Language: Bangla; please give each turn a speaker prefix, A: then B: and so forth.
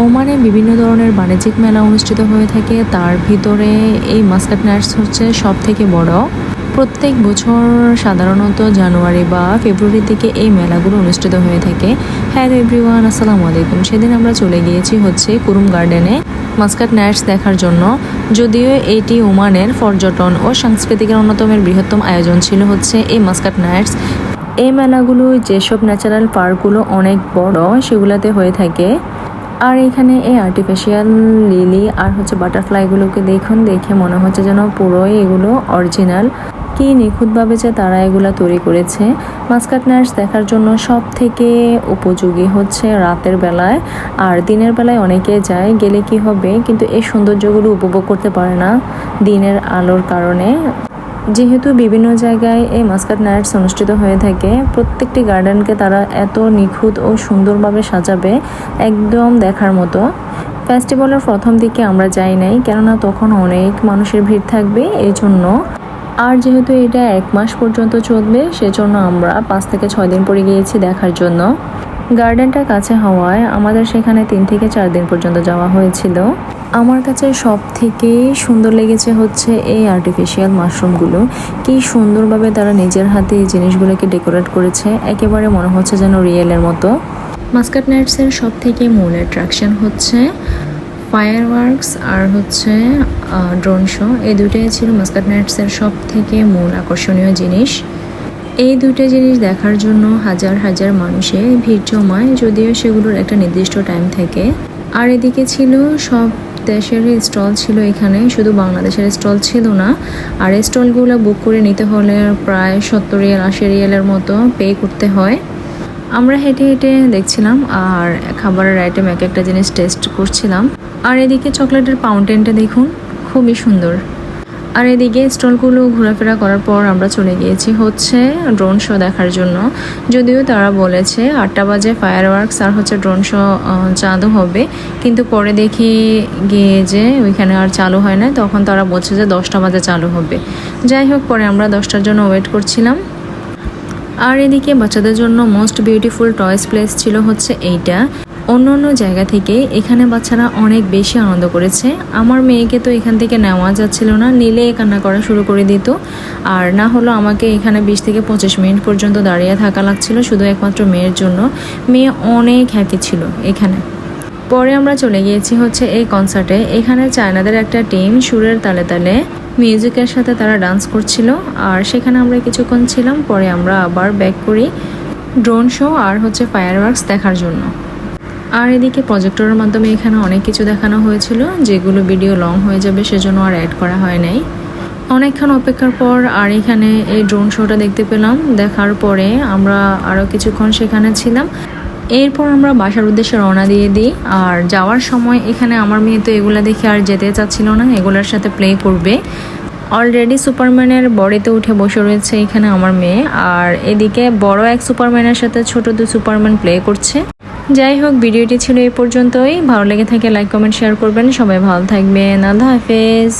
A: ওমানে বিভিন্ন ধরনের বাণিজ্যিক মেলা অনুষ্ঠিত হয়ে থাকে, তার ভিতরে এই মাস্কাট নাটস হচ্ছে সব থেকে বড়। প্রত্যেক বছর সাধারণত জানুয়ারি বা ফেব্রুয়ারির দিকে এই মেলাগুলো অনুষ্ঠিত হয়ে থাকে। হ্যালো এভরিওয়ান, আসসালামু আলাইকুম। সেদিন আমরা চলে গিয়েছি হচ্ছে কুরুম গার্ডেনে মাস্কাট নাটস দেখার জন্য। যদিও এটি ওমানের পর্যটন ও সাংস্কৃতিকের অন্যতমের বৃহত্তম আয়োজন ছিল হচ্ছে এই মাস্কাট নাটস। এই মেলাগুলো যেসব ন্যাচারাল পার্কগুলো অনেক বড় সেগুলোতে হয়ে থাকে। আর এখানে এই আর্টিফিশিয়াল লিলি আর হচ্ছে বাটারফ্লাইগুলোকে দেখে মনে হচ্ছে যেন পুরোই এগুলো অরিজিনাল। কি নিখুঁতভাবে যে তারা এগুলো তৈরি করেছে। মাস্কাট নাটস দেখার জন্য সব থেকে উপযোগী হচ্ছে রাতের বেলায়, আর দিনের বেলায় অনেকে যায়, গেলে কি হবে কিন্তু এই সৌন্দর্যগুলো উপভোগ করতে পারে না দিনের আলোর কারণে। যেহেতু বিভিন্ন জায়গায় এই মাস্কাট নাটস অনুষ্ঠিত হয়ে থাকে, প্রত্যেকটি গার্ডেনকে তারা এত নিখুঁত ও সুন্দরভাবে সাজাবে, একদম দেখার মতো। ফেস্টিভ্যালের প্রথম দিকে আমরা যাই নাই, কেননা তখন অনেক মানুষের ভিড় থাকবে এই জন্য। আর যেহেতু এটা 1 মাস পর্যন্ত চলবে, সেজন্য আমরা 5 থেকে 6 দিন পরে গিয়েছি দেখার জন্য। গার্ডেনটা কাছে হওয়ায় আমাদের সেখানে 3 থেকে 4 দিন পর্যন্ত যাওয়া হয়েছিল। আমার কাছে সব থেকে সুন্দর লেগেছে হচ্ছে এই আর্টিফিশিয়াল মাশরুমগুলো। কি সুন্দরভাবে তারা নিজের হাতে এই জিনিসগুলোকে ডেকোরেট করেছে, একেবারে মনে হচ্ছে যেন রিয়েলের মতো। মাস্কাট নাটসের সব থেকে মূল অ্যাট্রাকশন হচ্ছে ফায়ারওয়ার্কস আর হচ্ছে ড্রোন শো। এই দুটোই ছিল মাস্কাট নাটসের সব থেকে মূল আকর্ষণীয় জিনিস। এই দুটো জিনিস দেখার জন্য হাজার হাজার মানুষে ভিড় জমায়, যদিও সেগুলোর একটা নির্দিষ্ট টাইম থাকে। আর এদিকে ছিল সব দেশের স্টল ছিল এখানে, শুধু বাংলাদেশের স্টল ছিল না। আর এই স্টলগুলো বুক করে নিতে হলে প্রায় 70 রিয়াল 80 রিয়ালের মতো পে করতে হয়। আমরা হেঁটে হেঁটে দেখছিলাম আর খাবারের আইটেম এক একটা জিনিস টেস্ট করছিলাম। আর এদিকে চকলেটের ফাউন্টেনটা দেখুন, খুবই সুন্দর। আর এদিকে স্টলগুলো ঘোরাফেরা করার পর আমরা চলে গিয়েছি হচ্ছে ড্রোন শো দেখার জন্য। যদিও তারা বলেছে 8টা বাজে ফায়ারওয়ার্কস আর হচ্ছে ড্রোন শো চালু হবে, কিন্তু পরে দেখি গিয়ে যে ওইখানে আর চালু হয় না, তখন তারা বলছে যে 10টা বাজে চালু হবে। যাই হোক, পরে আমরা 10টার জন্য ওয়েট করছিলাম। আর এদিকে বাচ্চাদের জন্য মোস্ট বিউটিফুল টয়স প্লেস ছিল হচ্ছে এইটা। অন্য অন্য জায়গা থেকে এখানে বাচ্চারা অনেক বেশি আনন্দ করেছে। আমার মেয়েকে তো এখান থেকে নেওয়া যাচ্ছিল না, নিলে কান্না করা শুরু করে দিত। আর না হলো আমাকে এখানে 20 থেকে 25 মিনিট পর্যন্ত দাঁড়িয়ে থাকা লাগছিল শুধু একমাত্র মেয়ের জন্য। মেয়ে অনেক হ্যাপি ছিল এখানে। পরে আমরা চলে গিয়েছি হচ্ছে এই কনসার্টে। এখানে চায়নাদের একটা টিম সুরের তালে তালে মিউজিকের সাথে তারা ডান্স করছিল, আর সেখানে আমরা কিছুক্ষণ ছিলাম। পরে আমরা আবার ব্যাক করি ড্রোন শো আর হচ্ছে ফায়ারওয়ার্কস দেখার জন্য। আর এদিকে প্রজেক্টরের মাধ্যমে এখানে অনেক কিছু দেখানো হয়েছিল, যেগুলো ভিডিও লং হয়ে যাবে সেজন্য আর অ্যাড করা হয় নাই। অনেকক্ষণ অপেক্ষার পর আর এখানে এই ড্রোন শোটা দেখতে পেলাম। দেখার পরে আমরা আরও কিছুক্ষণ সেখানে ছিলাম। এরপর আমরা বাসার উদ্দেশ্যে রওনা দিয়ে দিই। আর যাওয়ার সময় এখানে আমার মেয়ে তো এগুলো দেখে আর যেতে চাচ্ছিল না, এগুলোর সাথে প্লে করবে। অলরেডি সুপারম্যানের বডিতে উঠে বসে রয়েছে এখানে আমার মেয়ে, আর এদিকে বড় এক সুপারম্যানের সাথে ছোট 2 সুপারম্যান প্লে করছে। যাই হোক, ভিডিওটি ছিল এই পর্যন্তই। ভালো লেগে থাকে লাইক কমেন্ট শেয়ার করবেন। সবাই ভালো থাকবেন। আল্লাহ হাফেজ।